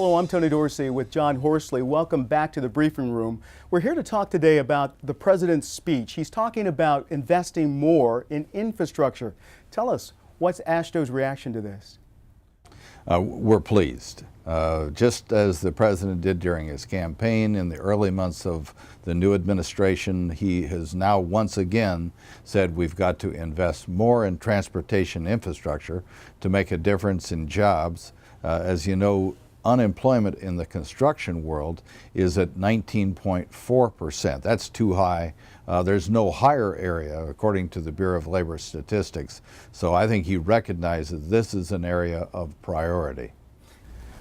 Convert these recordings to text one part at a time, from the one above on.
Hello, I'm Tony Dorsey with John Horsley. Welcome back to the briefing room. We're here to talk today about the president's speech. He's talking about investing more in infrastructure. Tell us, what's AASHTO's reaction to this? We're pleased. Just as the president did during his campaign in the early months of the new administration, he has now once again said we've got to invest more in transportation infrastructure to make a difference in jobs. As you know, unemployment in the construction world is at 19.4%. That's too high. There's no higher area, according to the Bureau of Labor Statistics. So I think he recognizes this is an area of priority.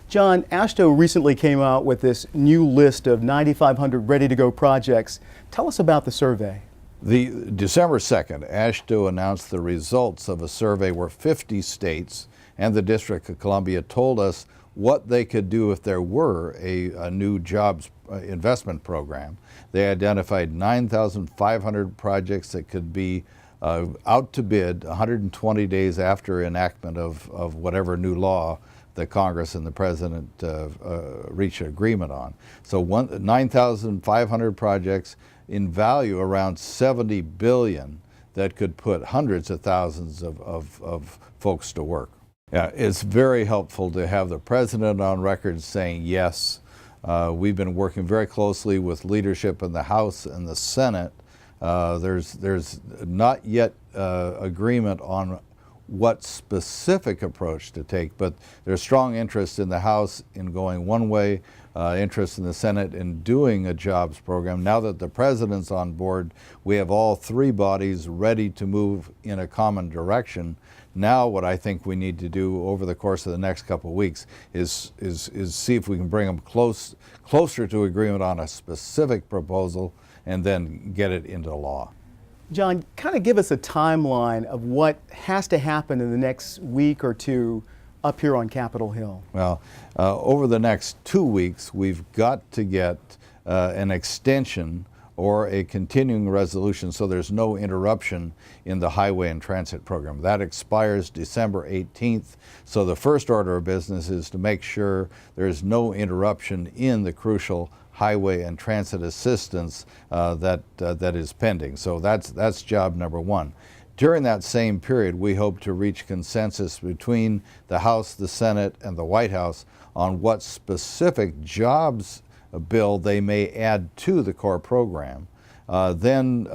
John, AASHTO recently came out with this new list of 9,500 ready-to-go projects. Tell us about the survey. The December 2nd, AASHTO announced the results of a survey where 50 states and the District of Columbia told us what they could do if there were a new jobs investment program. They identified 9,500 projects that could be out to bid 120 days after enactment of whatever new law the Congress and the President reached an agreement on. So 9,500 projects in value around $70 billion that could put hundreds of thousands of folks to work. Yeah, it's very helpful to have the President on record saying yes. We've been working very closely with leadership in the House and the Senate. There's not yet agreement on what specific approach to take, but there's strong interest in the House in going one way, interest in the Senate in doing a jobs program. Now that the President's on board, we have all three bodies ready to move in a common direction. Now what I think we need to do over the course of the next couple of weeks is see if we can bring them closer to agreement on a specific proposal and then get it into law. John, kind of give us a timeline of what has to happen in the next week or two up here on Capitol Hill. Well, over the next 2 weeks, we've got to get an extension or a continuing resolution so there's no interruption in the highway and transit program. That expires December 18th. So the first order of business is to make sure there's no interruption in the crucial highway and transit assistance that is pending. So that's job number one. During that same period, we hope to reach consensus between the House, the Senate, and the White House on what specific jobs bill they may add to the core program. Then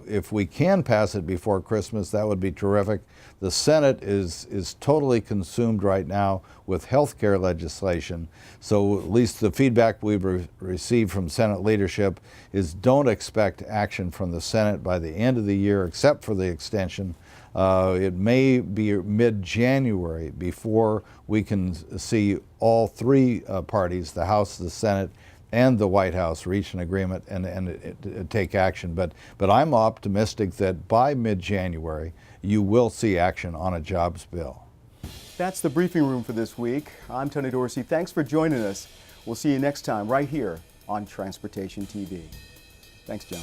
if we can pass it before Christmas, that would be terrific. The Senate is totally consumed right now with health care legislation. So at least the feedback we've received from Senate leadership is don't expect action from the Senate by the end of the year, except for the extension. It may be mid-January before we can see all three parties, the House, the Senate, and the White House reach an agreement and take action. But I'm optimistic that by mid-January, you will see action on a jobs bill. That's the briefing room for this week. I'm Tony Dorsey. Thanks for joining us. We'll see you next time right here on Transportation TV. Thanks, John.